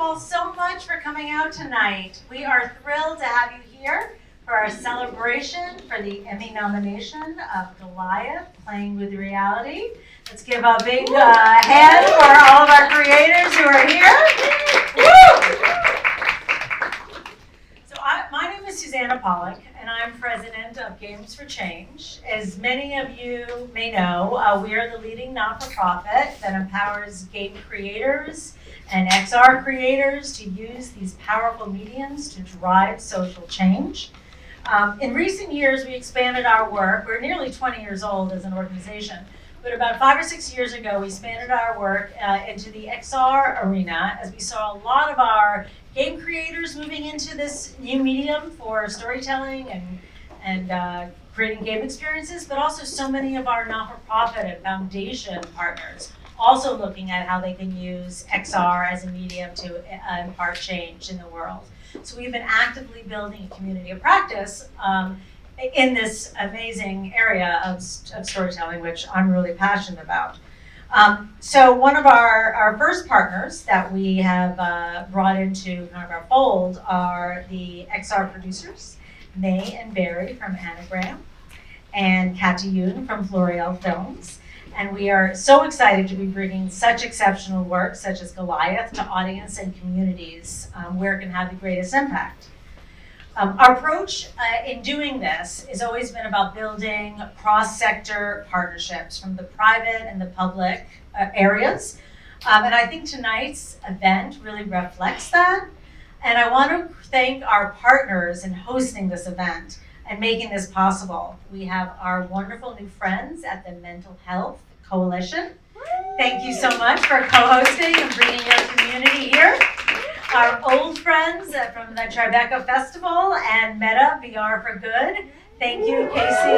all so much for coming out tonight. We are thrilled to have you here for our celebration for the Emmy nomination of Goliath, Playing with Reality. Let's give a big hand for all of our creators who are here. So my name is Susanna Pollack, and I'm president of Games for Change. As many of you may know, we are the leading not-for-profit that empowers game creators and XR creators to use these powerful mediums to drive social change. In recent years, we expanded our work. We're nearly 20 years old as an organization, but about 5 or 6 years ago, we expanded our work into the XR arena as we saw a lot of our game creators moving into this new medium for storytelling and creating game experiences, but also so many of our not-for-profit and foundation partners also looking at how they can use XR as a medium to impart change in the world. So we've been actively building a community of practice in this amazing area of storytelling, which I'm really passionate about. So one of our first partners that we have brought into kind of our fold are the XR producers, May and Barry from Anagram, and Katty Yoon from L'Oreal Films. And we are so excited to be bringing such exceptional work, such as Goliath, to audience and communities where it can have the greatest impact. Our approach in doing this has always been about building cross-sector partnerships from the private and the public areas. And I think tonight's event really reflects that. And I want to thank our partners in hosting this event and making this possible. We have our wonderful new friends at the Mental Health Coalition. Thank you so much for co-hosting and bringing your community here. Our old friends from the Tribeca Festival and Meta, VR for Good. Thank you, Casey,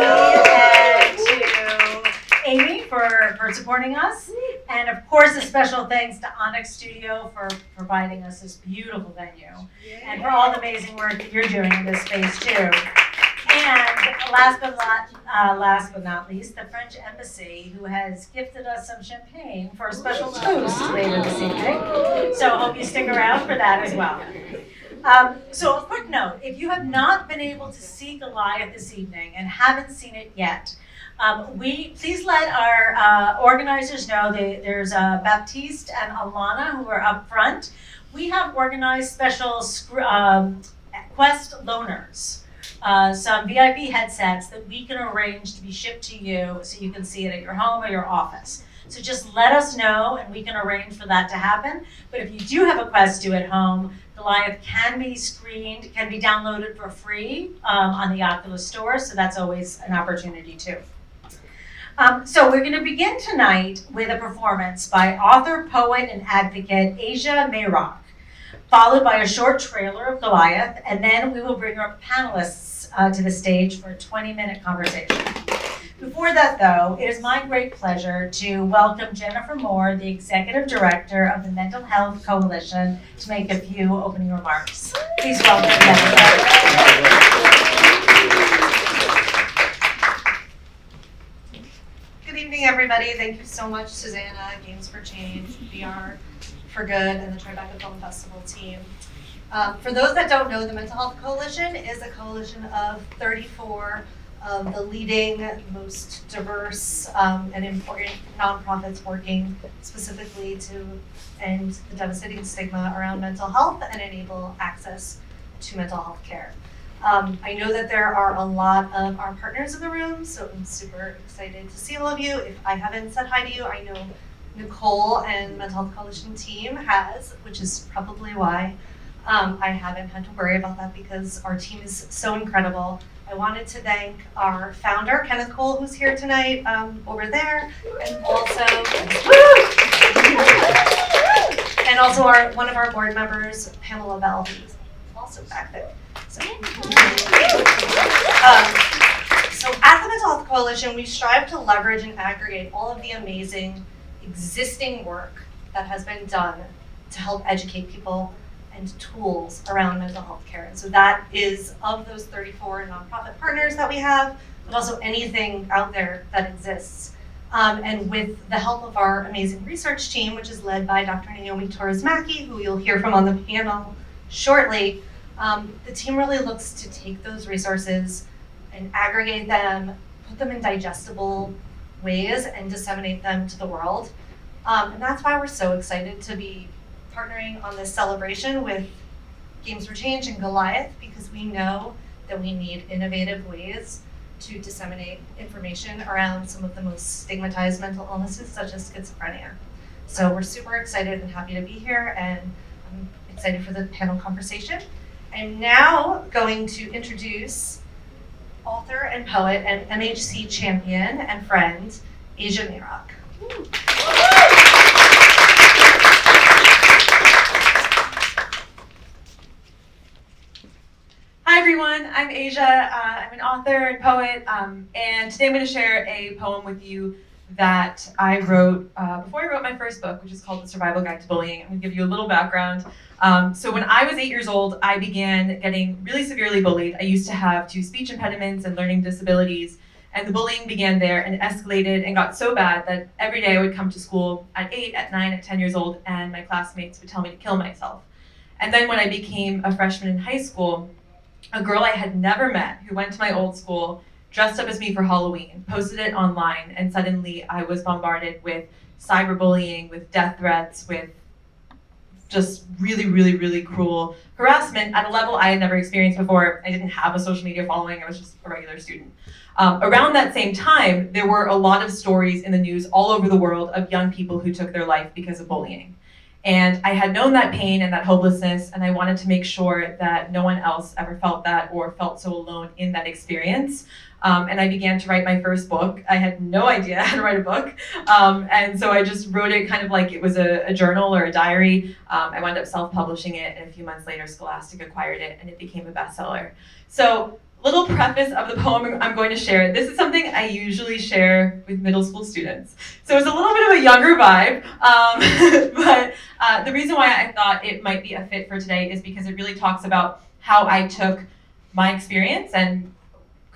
and to Amy for supporting us. And of course, a special thanks to Onyx Studio for providing us this beautiful venue. And for all the amazing work that you're doing in this space too. And last but not least, the French Embassy, who has gifted us some champagne for a special toast later this evening. So I hope you stick around for that as well. So a quick note, if you have not been able to see Goliath this evening and haven't seen it yet, please let our organizers know there's Baptiste and Alana who are up front. We have organized special Quest loaners. Some VIP headsets that we can arrange to be shipped to you so you can see it at your home or your office. So just let us know and we can arrange for that to happen. But if you do have a Quest 2 at home, Goliath can be screened, can be downloaded for free on the Oculus Store, so that's always an opportunity too. So we're going to begin tonight with a performance by author, poet, and advocate Asia Mayrock, followed by a short trailer of Goliath, and then we will bring our panelists to the stage for a 20-minute conversation. Before that, though, it is my great pleasure to welcome Jennifer Moore, the Executive Director of the Mental Health Coalition, to make a few opening remarks. Please welcome Jennifer. Good evening, everybody. Thank you so much, Susanna, Games for Change, VR for Good, and the Tribeca Film Festival team. For those that don't know, the Mental Health Coalition is a coalition of 34 of the leading, most diverse, and important nonprofits working specifically to end the devastating stigma around mental health and enable access to mental health care. I know that there are a lot of our partners in the room, so I'm super excited to see all of you. If I haven't said hi to you, I know Nicole and Mental Health Coalition team has, which is probably why I haven't had to worry about that because our team is so incredible. I wanted to thank our founder, Kenneth Cole, who's here tonight over there, and also one of our board members, Pamela Bell, who's also back there. So at the Mental Health Coalition, we strive to leverage and aggregate all of the amazing existing work that has been done to help educate people and tools around mental health care. And so that is of those 34 nonprofit partners that we have, but also anything out there that exists. And with the help of our amazing research team, which is led by Dr. Naomi Torres-Mackey, who you'll hear from on the panel shortly, the team really looks to take those resources and aggregate them, put them in digestible ways, and disseminate them to the world. And that's why we're so excited to be partnering on this celebration with Games for Change and Goliath, because we know that we need innovative ways to disseminate information around some of the most stigmatized mental illnesses, such as schizophrenia. So we're super excited and happy to be here, and I'm excited for the panel conversation. I'm now going to introduce author and poet and MHC champion and friend, Asia Mayrock. Hi everyone, I'm Asia. I'm an author and poet, and today I'm going to share a poem with you that I wrote before I wrote my first book, which is called The Survival Guide to Bullying. I'm going to give you a little background. So when I was 8 years old, I began getting really severely bullied. I used to have 2 speech impediments and learning disabilities, and the bullying began there and escalated and got so bad that every day I would come to school at 8, at 9, at 10 years old, and my classmates would tell me to kill myself. And then when I became a freshman in high school, a girl I had never met who went to my old school dressed up as me for Halloween, posted it online, and suddenly I was bombarded with cyberbullying, with death threats, with just really, really, really cruel harassment at a level I had never experienced before. I didn't have a social media following, I was just a regular student. Around that same time, there were a lot of stories in the news all over the world of young people who took their life because of bullying. And I had known that pain and that hopelessness, and I wanted to make sure that no one else ever felt that or felt so alone in that experience. And I began to write my first book. I had no idea how to write a book. And so I just wrote it kind of like it was a journal or a diary. I wound up self-publishing it, and a few months later, Scholastic acquired it, and it became a bestseller. So, little preface of the poem I'm going to share. This is something I usually share with middle school students. So it's a little bit of a younger vibe, but the reason why I thought it might be a fit for today is because it really talks about how I took my experience and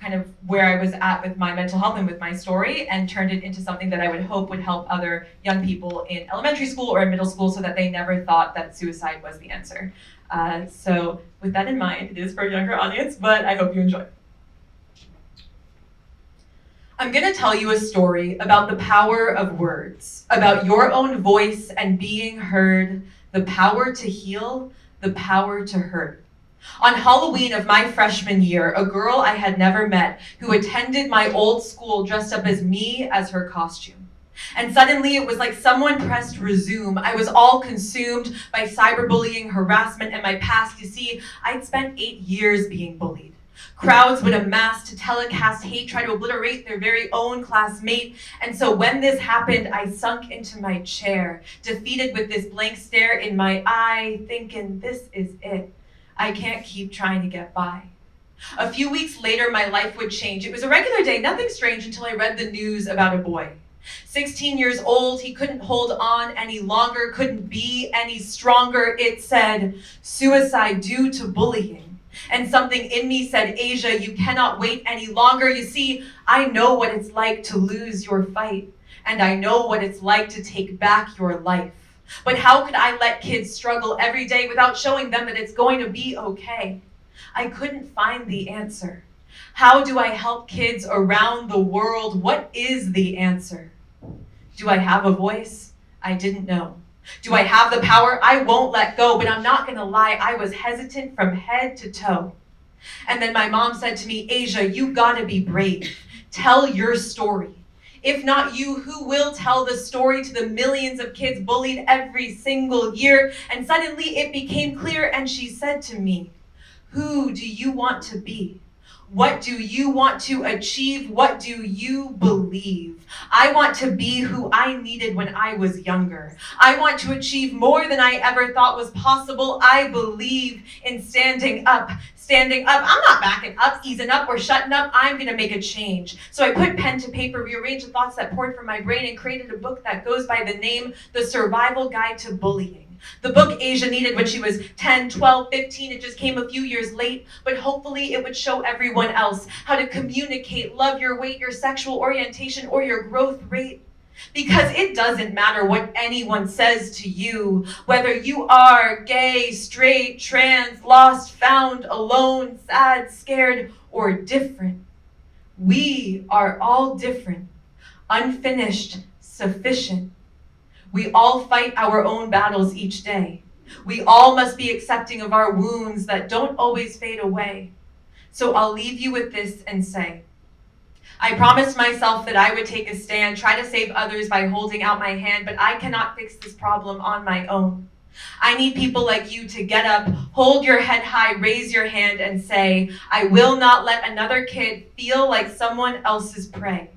kind of where I was at with my mental health and with my story, and turned it into something that I would hope would help other young people in elementary school or in middle school so that they never thought that suicide was the answer. So with that in mind, it is for a younger audience, but I hope you enjoy. I'm going to tell you a story about the power of words, about your own voice and being heard, the power to heal, the power to hurt. On Halloween of my freshman year, a girl I had never met who attended my old school dressed up as me as her costume. And suddenly it was like someone pressed resume. I was all consumed by cyberbullying, harassment, and my past. You see, I'd spent 8 years being bullied. Crowds would amass to telecast hate, try to obliterate their very own classmate. And so when this happened, I sunk into my chair, defeated with this blank stare in my eye, thinking, this is it. I can't keep trying to get by. A few weeks later, my life would change. It was a regular day, nothing strange, until I read the news about a boy. 16 years old, he couldn't hold on any longer, couldn't be any stronger. It said, suicide due to bullying. And something in me said, Asia, you cannot wait any longer. You see, I know what it's like to lose your fight, and I know what it's like to take back your life. But how could I let kids struggle every day without showing them that it's going to be okay? I couldn't find the answer. How do I help kids around the world? What is the answer? Do I have a voice? I didn't know. Do I have the power? I won't let go, but I'm not gonna lie, I was hesitant from head to toe. And then my mom said to me, Asia, you gotta be brave. Tell your story. If not you, who will tell the story to the millions of kids bullied every single year? And suddenly it became clear, and she said to me, who do you want to be? What do you want to achieve? What do you believe? I want to be who I needed when I was younger. I want to achieve more than I ever thought was possible. I believe in standing up. Standing up. I'm not backing up, easing up, or shutting up. I'm going to make a change. So I put pen to paper, rearranged the thoughts that poured from my brain, and created a book that goes by the name The Survival Guide to Bullying. The book Asia needed when she was 10, 12, 15. It just came a few years late, but hopefully it would show everyone else how to communicate, love your weight, your sexual orientation, or your growth rate. Because it doesn't matter what anyone says to you, whether you are gay, straight, trans, lost, found, alone, sad, scared, or different. We are all different, unfinished, sufficient. We all fight our own battles each day. We all must be accepting of our wounds that don't always fade away. So I'll leave you with this and say, I promised myself that I would take a stand, try to save others by holding out my hand, but I cannot fix this problem on my own. I need people like you to get up, hold your head high, raise your hand and say, I will not let another kid feel like someone else's prey.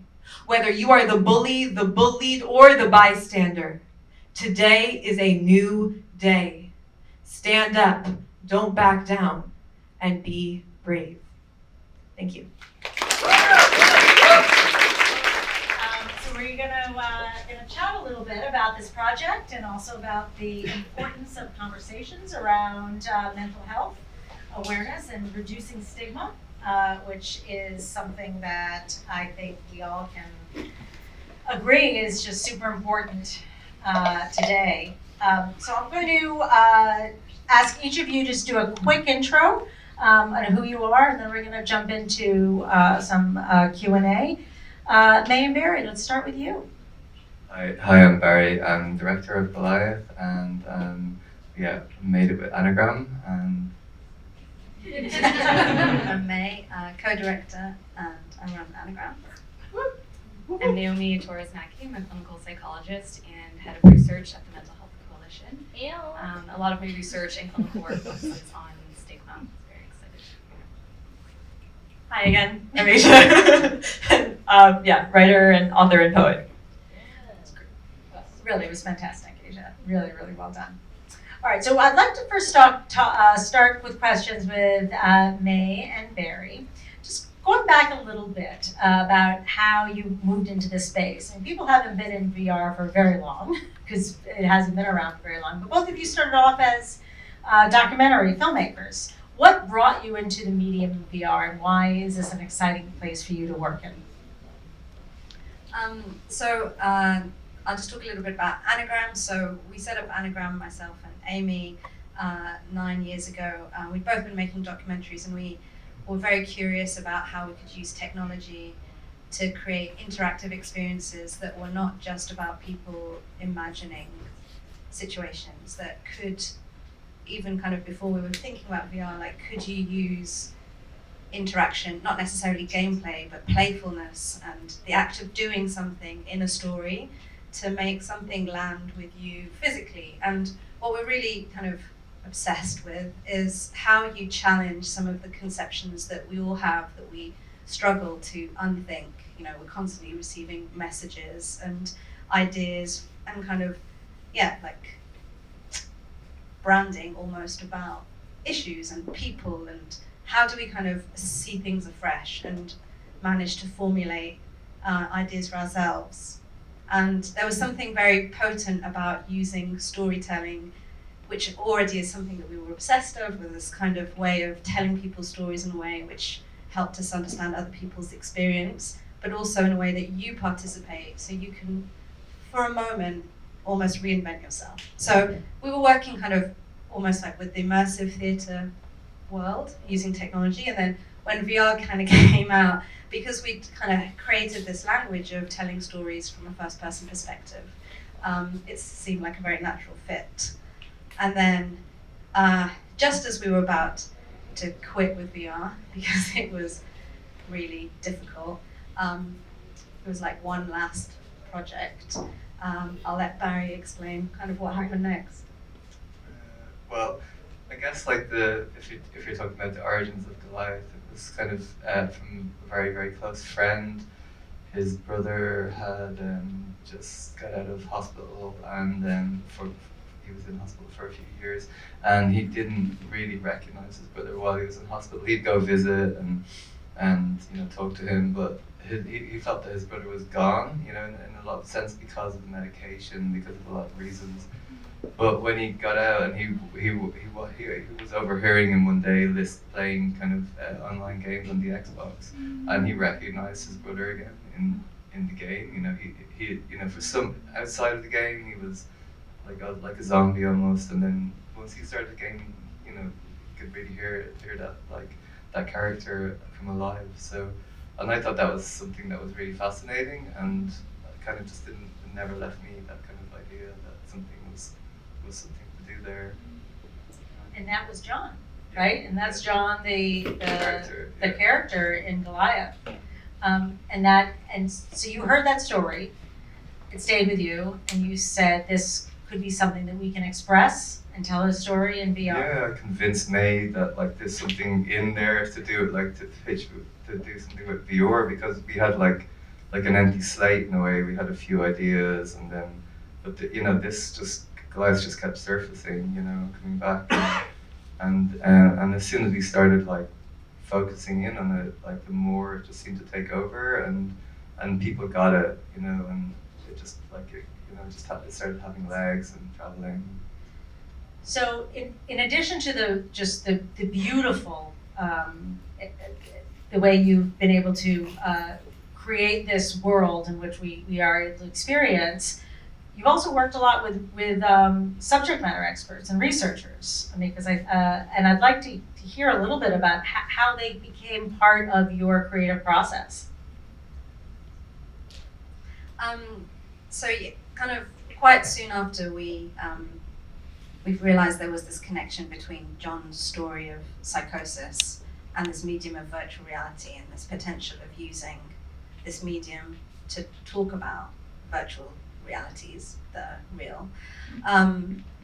Whether you are the bully, the bullied, or the bystander, today is a new day. Stand up, don't back down, and be brave. Thank you. So we're gonna chat a little bit about this project and also about the importance of conversations around mental health awareness and reducing stigma, which is something that I think we all can agree is just super important today. So I'm going to ask each of you to just do a quick intro on who you are, and then we're going to jump into some Q&A. May and Barry, let's start with you. Hi, I'm Barry. I'm director of Goliath, and made it with Anagram. And I'm May, co-director, and I run Anagram. I'm Naomi Torres-Naki. I'm a clinical psychologist and head of research at the Mental Health Coalition. A lot of my research and clinical work focuses on stigma. I'm very excited. Hi again, I'm Asia. And, writer and author and poet. Really, it was fantastic, Asia. Really, really well done. All right, so I'd like to first start with questions with May and Barry. Just going back a little bit about how you moved into this space. And people haven't been in VR for very long because it hasn't been around for very long. But both of you started off as documentary filmmakers. What brought you into the medium of VR, and why is this an exciting place for you to work in? I'll just talk a little bit about Anagram. So we set up Anagram, myself and Amy, 9 years ago. We'd both been making documentaries, and we were very curious about how we could use technology to create interactive experiences that were not just about people imagining situations, that could, even kind of before we were thinking about VR, like could you use interaction, not necessarily gameplay, but playfulness and the act of doing something in a story to make something land with you physically. And what we're really kind of obsessed with is how you challenge some of the conceptions that we all have that we struggle to unthink. You know, we're constantly receiving messages and ideas and kind of, like branding almost about issues and people, and how do we kind of see things afresh and manage to formulate ideas for ourselves. And there was something very potent about using storytelling, which already is something that we were obsessed with this kind of way of telling people stories in a way which helped us understand other people's experience, but also in a way that you participate, so you can, for a moment, almost reinvent yourself. So we were working kind of almost like with the immersive theatre world, using technology, and then when VR kind of came out, because we kind of created this language of telling stories from a first-person perspective, it seemed like a very natural fit. And then, just as we were about to quit with VR, because it was really difficult, it was like one last project. I'll let Barry explain kind of what happened next. Well, I guess like if you're talking about the origins of Goliath, it was kind of from a very, very close friend. His brother had just got out of hospital, and then he was in hospital for a few years, and he didn't really recognize his brother while he was in hospital. He'd go visit and talk to him, but he felt that his brother was gone, in a lot of sense because of the medication, because of a lot of reasons. But when he got out and he was overhearing him one day playing kind of online games on the Xbox, and he recognized his brother again in the game. You know, he you know, for some outside of the game, he was like a zombie almost, and then once he started the game, you know, you could really hear that that character come alive. So, and I thought that was something that was really fascinating, and it kind of just it never left me, that kind of idea that something was something to do there. And that was John, right? And that's John, the Character, the yeah. character in Goliath. And so you heard that story, it stayed with you, and you said this could be something that we can express and tell a story in VR. Yeah, I convinced May that like there's something in there to do it, like to do something with VR, because we had like an empty slate in a way. We had a few ideas, and then you know, Goliath just kept surfacing, you know, coming back, and as soon as we started like focusing in on it, like the more it just seemed to take over, and people got it, you know, and it just you know, it started having legs and traveling. So in addition to the beautiful, the way you've been able to create this world in which we are able to experience, you've also worked a lot with subject matter experts and researchers. I mean, because and I'd like to hear a little bit about how they became part of your creative process. So kind of quite soon after we realised there was this connection between John's story of psychosis and this medium of virtual reality, and this potential of using this medium to talk about virtual realities that are real.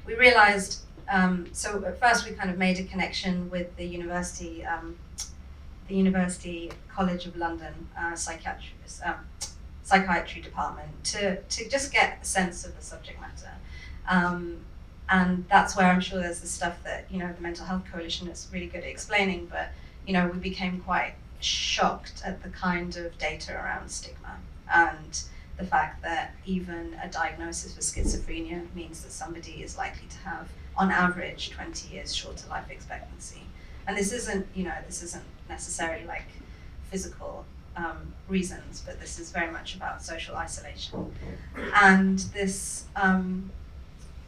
We realised, so at first we kind of made a connection with the University College of London psychiatry department to just get a sense of the subject matter. And that's where I'm sure there's the stuff that, you know, the Mental Health Coalition is really good at explaining, but, you know, we became quite shocked at the kind of data around stigma, and the fact that even a diagnosis for schizophrenia means that somebody is likely to have, on average, 20 years shorter life expectancy. And this isn't necessarily like physical reasons, but this is very much about social isolation. And this,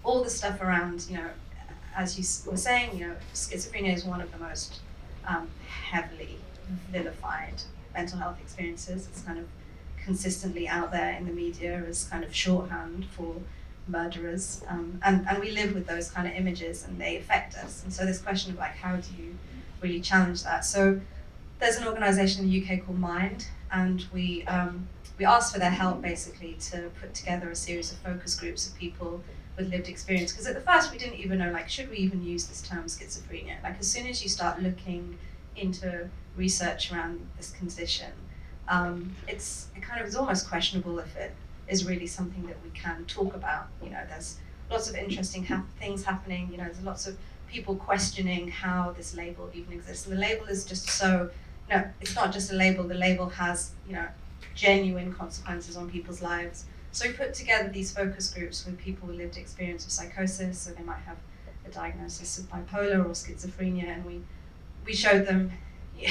all the stuff around, you know, as you were saying, you know, schizophrenia is one of the most heavily vilified mental health experiences. It's kind of consistently out there in the media as kind of shorthand for murderers, and we live with those kind of images, and they affect us. And so this question of like, how do you really challenge that? So there's an organisation in the UK called Mind, and we asked for their help basically to put together a series of focus groups of people with lived experience, because at the first we didn't even know, like, should we even use this term schizophrenia? Like, as soon as you start looking into research around this condition, it kind of is almost questionable if it is really something that we can talk about. You know, there's lots of interesting things happening. You know, there's lots of people questioning how this label even exists. And the label is just so, you know, it's not just a label. The label has, you know, genuine consequences on people's lives. So we put together these focus groups with people with lived experience of psychosis, so they might have a diagnosis of bipolar or schizophrenia, and we showed them, you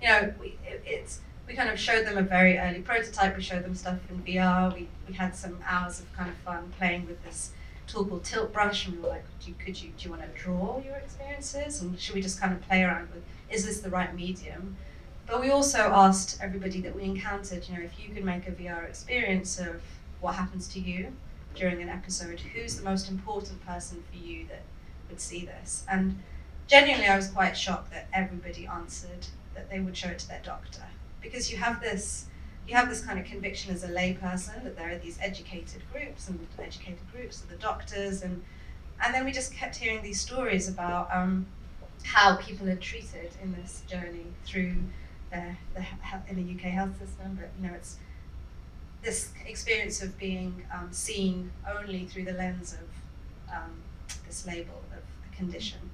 know, we kind of showed them a very early prototype. We showed them stuff in VR. We had some hours of kind of fun playing with this tool called Tilt Brush, and we were like, do you want to draw your experiences, and should we just kind of play around with, is this the right medium? But we also asked everybody that we encountered, you know, if you could make a VR experience of what happens to you during an episode, who's the most important person for you that would see this? And genuinely, I was quite shocked that everybody answered that they would show it to their doctor, because you have this kind of conviction as a lay person that there are these educated groups, and the educated groups are the doctors, and then we just kept hearing these stories about how people are treated in this journey through in the UK health system. But you know, it's this experience of being seen only through the lens of this label of a condition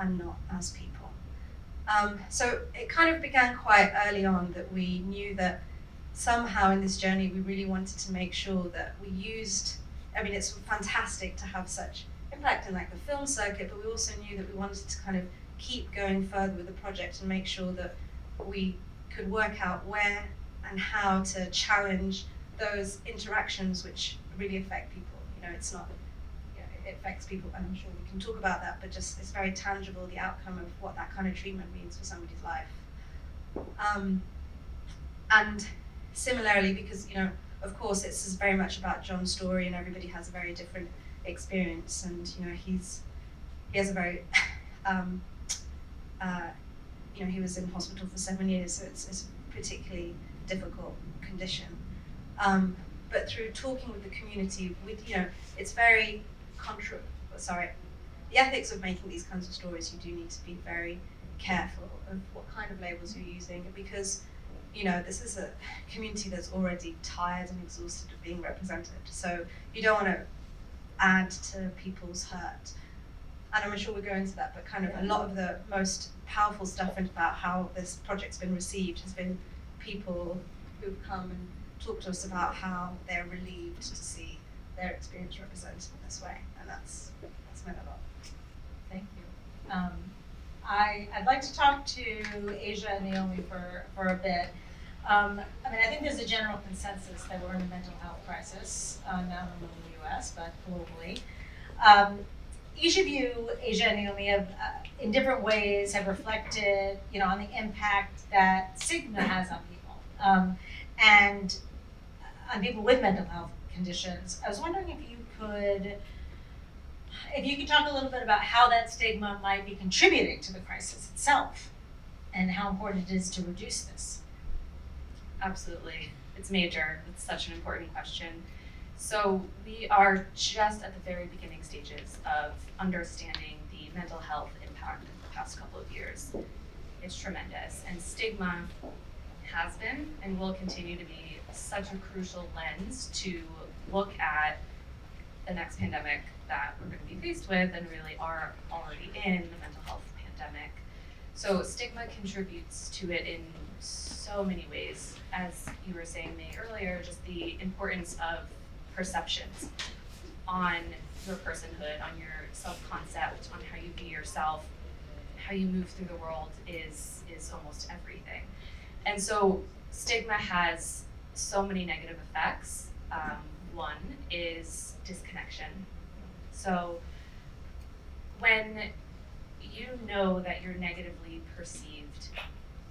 and not as people. So it kind of began quite early on that we knew that somehow in this journey we really wanted to make sure that we used, I mean, it's fantastic to have such impact in like the film circuit, but we also knew that we wanted to kind of keep going further with the project and make sure that we could work out where and how to challenge those interactions which really affect people. You know, it's not, you know, it affects people, and I'm sure we can talk about that, but just it's very tangible, the outcome of what that kind of treatment means for somebody's life. And similarly, because, you know, of course, it's very much about John's story, and everybody has a very different experience, and you know, he has a very, you know, he was in hospital for 7 years, so it's a particularly difficult condition. But through talking with the community, you know, it's very the ethics of making these kinds of stories, you do need to be very careful of what kind of labels you're using, because, you know, this is a community that's already tired and exhausted of being represented. So you don't want to add to people's hurt. And I'm sure we'll go into that, but kind of a lot of the most powerful stuff about how this project's been received has been people who've come and talked to us about how they're relieved to see their experience represented in this way. And that's meant a lot. Thank you. I'd like to talk to Asia and Naomi for a bit. I mean, I think there's a general consensus that we're in a mental health crisis, not only in the US, but globally. Each of you, Asia and Naomi, have, in different ways, have reflected, you know, on the impact that stigma has on people, and on people with mental health conditions. I was wondering if you could talk a little bit about how that stigma might be contributing to the crisis itself, and how important it is to reduce this. Absolutely. It's major. It's such an important question. So we are just at the very beginning stages of understanding the mental health impact of the past couple of years. It's tremendous, and stigma has been and will continue to be such a crucial lens to look at the next pandemic that we're going to be faced with, and really are already in the mental health pandemic. So stigma contributes to it in so many ways. As you were saying, May, earlier, just the importance of perceptions on your personhood, on your self-concept, on how you view yourself, how you move through the world is almost everything. And so stigma has so many negative effects. One is disconnection. So when you know that you're negatively perceived,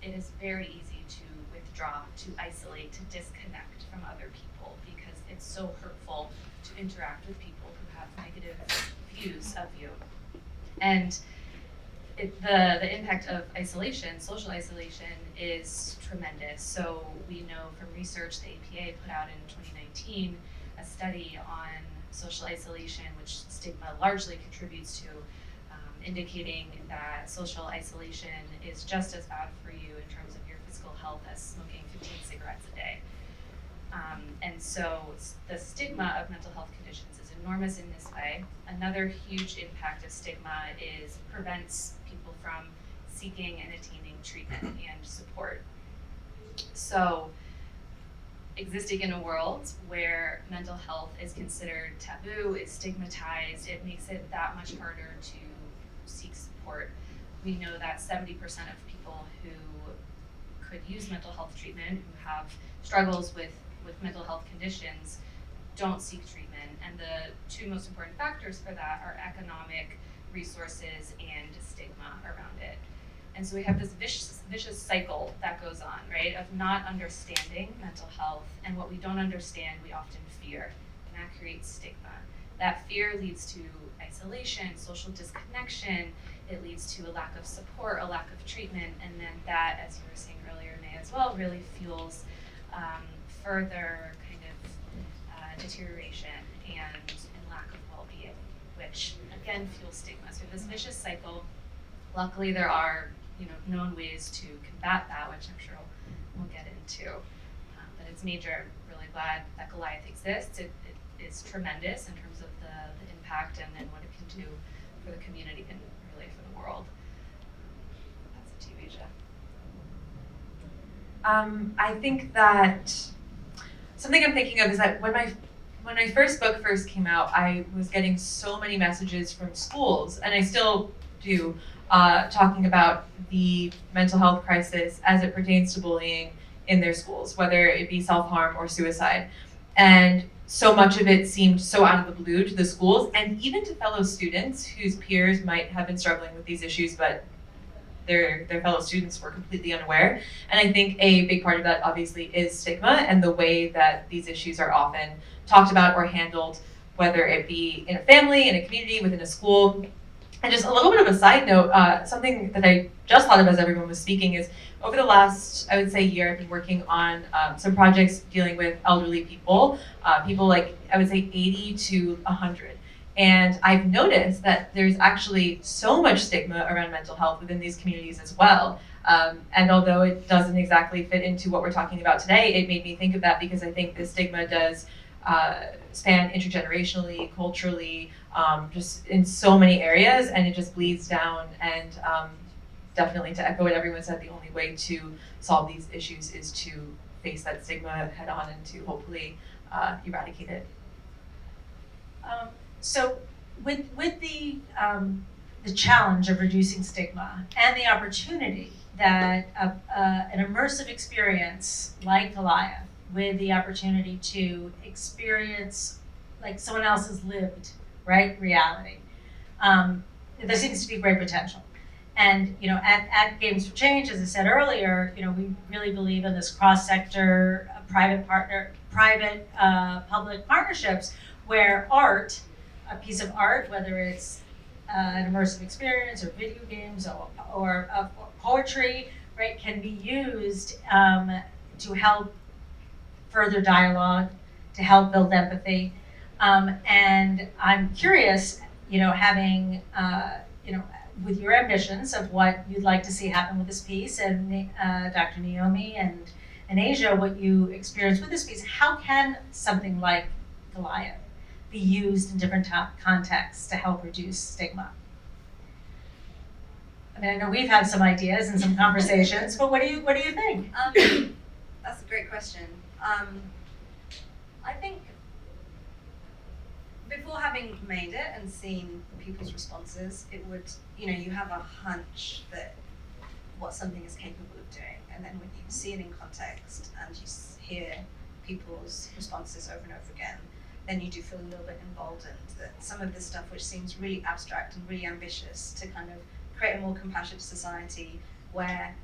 it is very easy to withdraw, to isolate, to disconnect from other people, because it's so hurtful to interact with people who have negative views of you. And the impact of isolation, social isolation, is tremendous. So we know from research the APA put out in 2019 a study on social isolation, which stigma largely contributes to, indicating that social isolation is just as bad for you in terms of your physical health as smoking 15 cigarettes a day. And so the stigma of mental health conditions is enormous in this way. Another huge impact of stigma is prevents people from seeking and attaining treatment and support. So existing in a world where mental health is considered taboo, is stigmatized, it makes it that much harder to seek support. We know that 70% of people who could use mental health treatment, who have struggles with mental health conditions, don't seek treatment. And the two most important factors for that are economic resources and stigma around it. And so we have this vicious cycle that goes on, right, of not understanding mental health, and what we don't understand we often fear, and that creates stigma. That fear leads to isolation, social disconnection, it leads to a lack of support, a lack of treatment, and then that, as you were saying earlier, May, as well, really fuels further kind of deterioration and lack of well-being, which again fuels stigma. So this vicious cycle. Luckily, there are known ways to combat that, which I'm sure we'll get into. But it's major. I'm really glad that Goliath exists. It is tremendous in terms of the impact and what it can do for the community and really for the world. That's it to you, Asia. I think that something I'm thinking of is that when my first book first came out, I was getting so many messages from schools, and I still do, talking about the mental health crisis as it pertains to bullying in their schools, whether it be self-harm or suicide. And so much of it seemed so out of the blue to the schools and even to fellow students whose peers might have been struggling with these issues, but their fellow students were completely unaware. And I think a big part of that obviously is stigma and the way that these issues are often talked about or handled, whether it be in a family, in a community, within a school. And just a little bit of a side note, something that I just thought of as everyone was speaking is over the last, I would say, year, I've been working on some projects dealing with elderly people, people like, I would say 80 to 100. And I've noticed that there's actually so much stigma around mental health within these communities as well. And although it doesn't exactly fit into what we're talking about today, it made me think of that because I think the stigma does span intergenerationally, culturally, just in so many areas, and it just bleeds down. And definitely, to echo what everyone said, the only way to solve these issues is to face that stigma head on and to hopefully eradicate it. So with the challenge of reducing stigma and the opportunity that an immersive experience like Goliath, with the opportunity to experience like someone else's lived, right, reality, there seems to be great potential. And at Games for Change, as I said earlier, we really believe in this cross-sector private-public partnerships where art, a piece of art, whether it's an immersive experience or video games or poetry, right, can be used to help further dialogue, to help build empathy. And I'm curious, having, with your ambitions of what you'd like to see happen with this piece, and Dr. Naomi and Asia, what you experienced with this piece, how can something like Goliath be used in different contexts to help reduce stigma? I mean, I know we've had some ideas and some conversations, but what do you think? That's a great question. I think before having made it and seen people's responses, it would, you have a hunch that what something is capable of doing, and then when you see it in context and you hear people's responses over and over again, then you do feel a little bit emboldened that some of this stuff, which seems really abstract and really ambitious, to kind of create a more compassionate society where,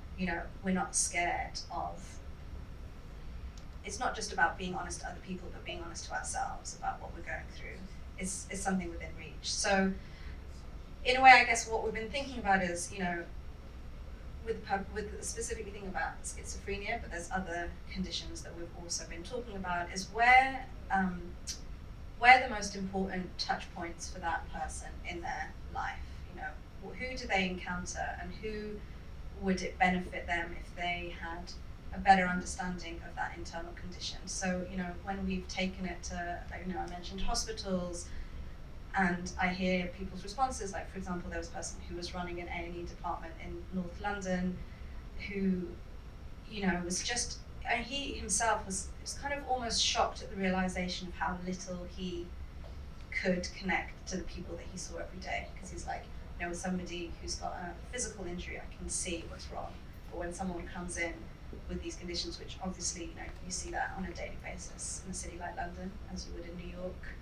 we're not scared of. It's not just about being honest to other people, but being honest to ourselves about what we're going through is something within reach. So, in a way, I guess what we've been thinking about is, with specifically thinking about schizophrenia, but there's other conditions that we've also been talking about, is where the most important touch points for that person in their life. Who do they encounter, and who would it benefit them if they had a better understanding of that internal condition? So, when we've taken it to, I mentioned hospitals, and I hear people's responses, like, for example, there was a person who was running an A&E department in North London who, was just, and he himself was kind of almost shocked at the realization of how little he could connect to the people that he saw every day, because he's like, with somebody who's got a physical injury, I can see what's wrong. But when someone comes in with these conditions, which obviously, you see that on a daily basis in a city like London, as you would in New York,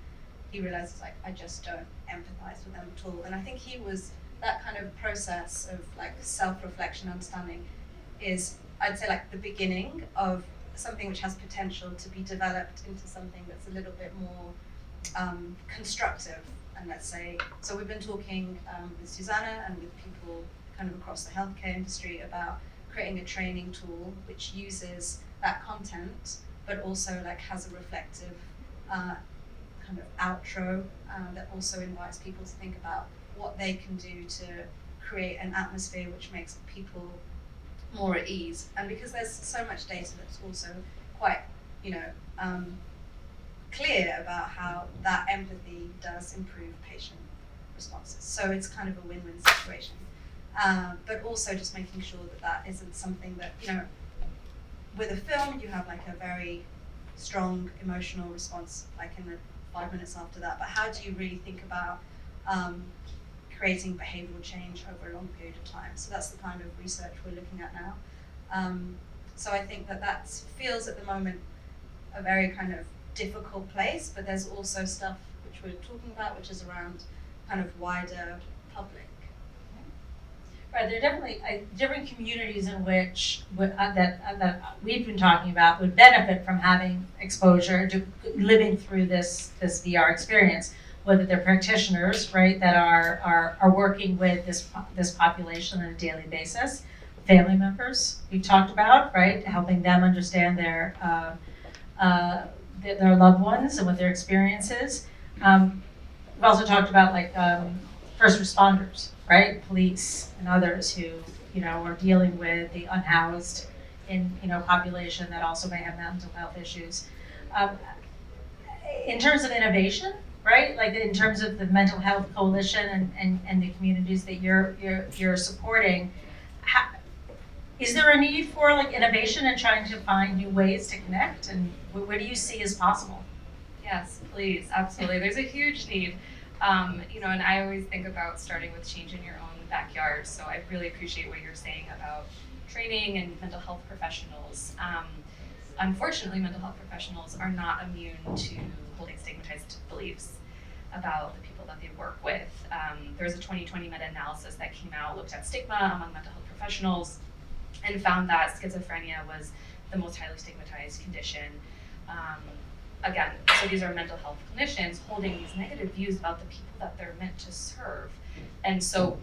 he realizes, like, I just don't empathize with them at all. And I think that kind of process of, like, self-reflection, understanding is, I'd say, like, the beginning of something which has potential to be developed into something that's a little bit more constructive. And let's say, so we've been talking with Susanna and with people kind of across the healthcare industry about creating a training tool which uses that content, but also, like, has a reflective kind of outro that also invites people to think about what they can do to create an atmosphere which makes people more at ease. And because there's so much data that's also quite, clear about how that empathy does improve patient responses. So it's kind of a win-win situation. But also just making sure that isn't something that, with a film, you have, like, a very strong emotional response, like in the 5 minutes after that. But how do you really think about creating behavioral change over a long period of time? So that's the kind of research we're looking at now. So I think that feels at the moment a very kind of difficult place, but there's also stuff which we're talking about, which is around kind of wider public. Right, there are definitely different communities in which that we've been talking about would benefit from having exposure to living through this VR experience. Whether they're practitioners, right, that are working with this population on a daily basis, family members we've talked about, right, helping them understand their loved ones and what their experience is. We've also talked about first responders, right? Police and others who, are dealing with the unhoused in, population that also may have mental health issues. In terms of innovation, right? Like in terms of the mental health coalition and the communities that you're supporting, is there a need for innovation and trying to find new ways to connect? And what do you see as possible? Yes, please, absolutely. There's a huge need. And I always think about starting with change in your own backyard. So I really appreciate what you're saying about training and mental health professionals. Unfortunately, mental health professionals are not immune to holding stigmatized beliefs about the people that they work with. There was a 2020 meta-analysis that came out, looked at stigma among mental health professionals, and found that schizophrenia was the most highly stigmatized condition. Again, so these are mental health clinicians holding these negative views about the people that they're meant to serve. And so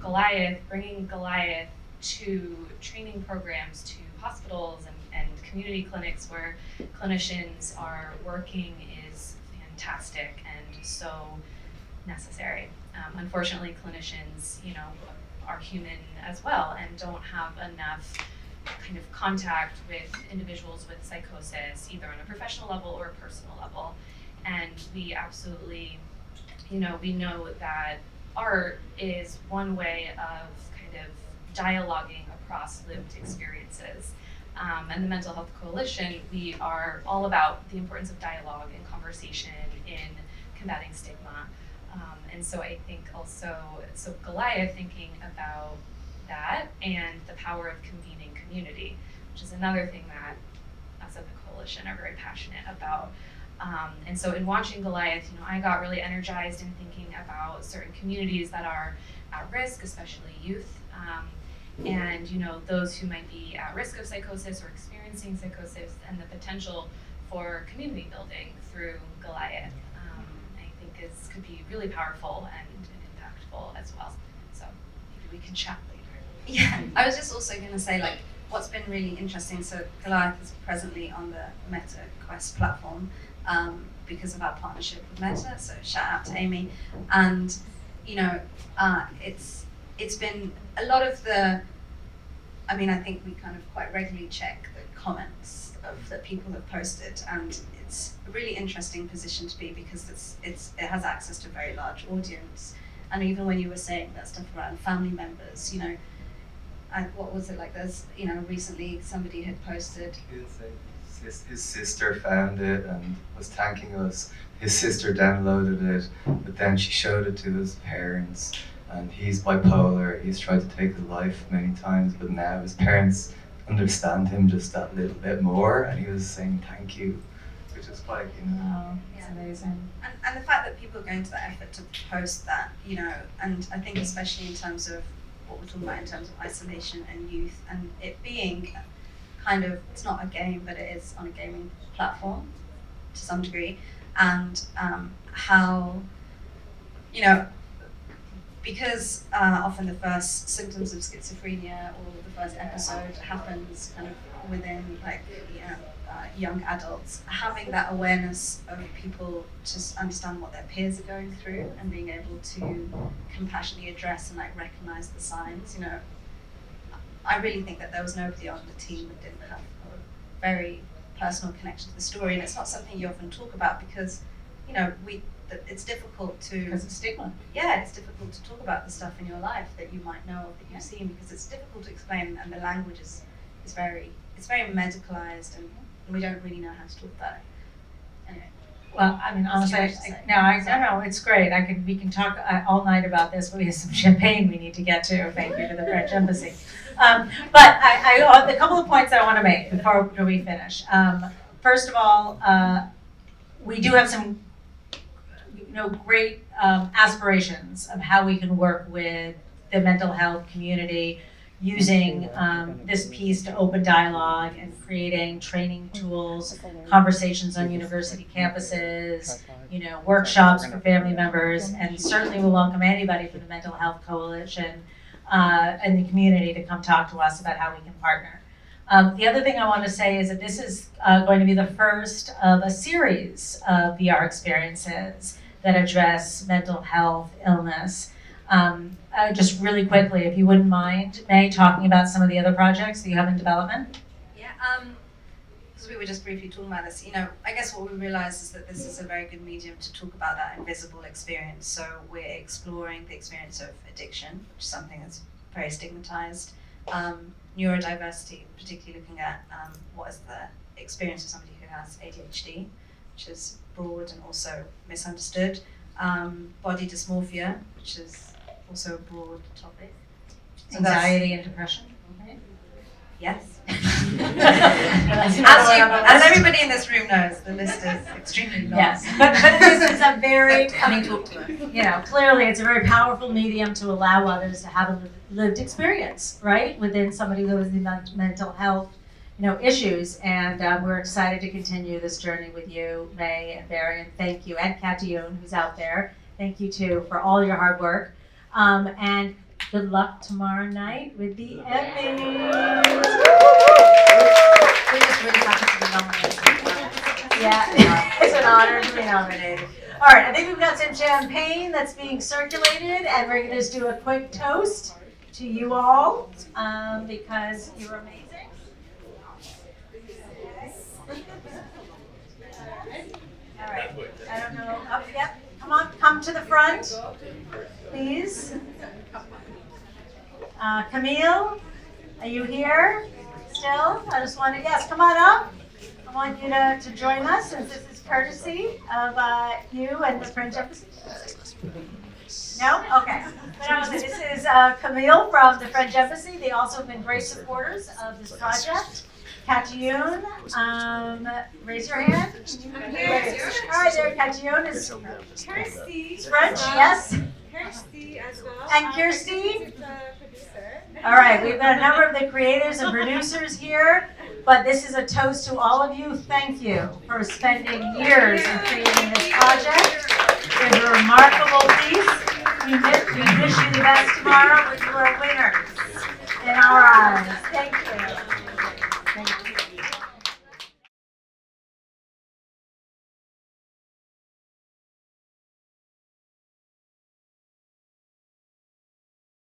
bringing Goliath to training programs, to hospitals and community clinics where clinicians are working is fantastic and so necessary. Unfortunately, clinicians, are human as well and don't have enough kind of contact with individuals with psychosis, either on a professional level or a personal level. And we absolutely, we know that art is one way of kind of dialoguing across lived experiences. And the Mental Health Coalition, we are all about the importance of dialogue and conversation in combating stigma. And so I think also, Goliath thinking about that and the power of convening community, which is another thing that us at the coalition are very passionate about. And so in watching Goliath, I got really energized in thinking about certain communities that are at risk, especially youth, and those who might be at risk of psychosis or experiencing psychosis, and the potential for community building through Goliath, I think could be really powerful and impactful as well. So maybe we can chat later. Yeah, I was just also going to say, what's been really interesting, so Goliath is presently on the Meta Quest platform because of our partnership with Meta, so shout out to Amy. And, it's been a lot of I think we kind of quite regularly check the comments that people have posted, and it's a really interesting position to be because it has access to a very large audience. And even when you were saying that stuff around family members, and what was it like? There's, recently somebody had posted. He did say his sister found it and was thanking us. His sister downloaded it, but then she showed it to his parents. And he's bipolar. He's tried to take his life many times, but now his parents understand him just that little bit more. And he was saying thank you, which is quite, Wow, it's amazing. And the fact that people are going to the effort to post that, and I think especially in terms of what we're talking about in terms of isolation and youth, and it being kind of, it's not a game, but it is on a gaming platform to some degree, and how, because often the first symptoms of schizophrenia or the first episode happens kind of within young adults, having that awareness of people to understand what their peers are going through and being able to compassionately address and recognize the signs. I really think that there was nobody on the team that didn't have a very personal connection to the story, and it's not something you often talk about because it's difficult to, Because of stigma. Yeah, it's difficult to talk about the stuff in your life that you might know of, that you've seen, because it's difficult to explain, and the language is very medicalized, and we don't really know how to talk about it. Anyway. Well, I mean, honestly, much to say. no, it's great. We can talk all night about this, but we have some champagne we need to get to. Thank you to the French Embassy. But a couple of points that I want to make before we finish. First of all, we do have some, great aspirations of how we can work with the mental health community, using this piece to open dialogue and creating training tools, conversations on university campuses, workshops for family members, and certainly we'll welcome anybody from the Mental Health Coalition and the community to come talk to us about how we can partner. The other thing I want to say is that this is going to be the first of a series of VR experiences that address mental health, illness. Just really quickly, if you wouldn't mind, May, talking about some of the other projects that you have in development? Yeah, because we were just briefly talking about this, I guess what we realized is that this is a very good medium to talk about that invisible experience. So we're exploring the experience of addiction, which is something that's very stigmatized. Neurodiversity, particularly looking at what is the experience of somebody who has ADHD, which is broad and also misunderstood. Body dysmorphia, which is also a broad topic. So Anxiety and depression? Okay. Yes. As As everybody in this room knows, the list is extremely long. Yes, but this is a very, Coming talk to us. clearly it's a very powerful medium to allow others to have a lived experience, right? Within somebody who is in mental health, issues. And we're excited to continue this journey with you, May and Barry, and thank you, and Katiyun, who's out there. Thank you too for all your hard work. And good luck tomorrow night with the Emmys. We're just really happy to be nominated. Yeah, it's an honor to be nominated. All right, I think we've got some champagne that's being circulated, and we're going to just do a quick toast to you all because you're amazing. All right, I don't know. Yep, come to the front, please. Camille, are you here still? I just wanted, yes, come on up. I want you to join us, since this is courtesy of you and the French Embassy. No? Okay. This is Camille from the French Embassy. They also have been great supporters of this project. Katiyun, raise your hand. I'm here. All right, there, Katiyun is Kirsty. French, yes. Kirsty as well. And Kirsty? Executive producer. All right, we've got a number of the creators and producers here, but this is a toast to all of you. Thank you for spending years in creating this project. It's a remarkable piece. We wish you the best tomorrow, but you are winners in our eyes.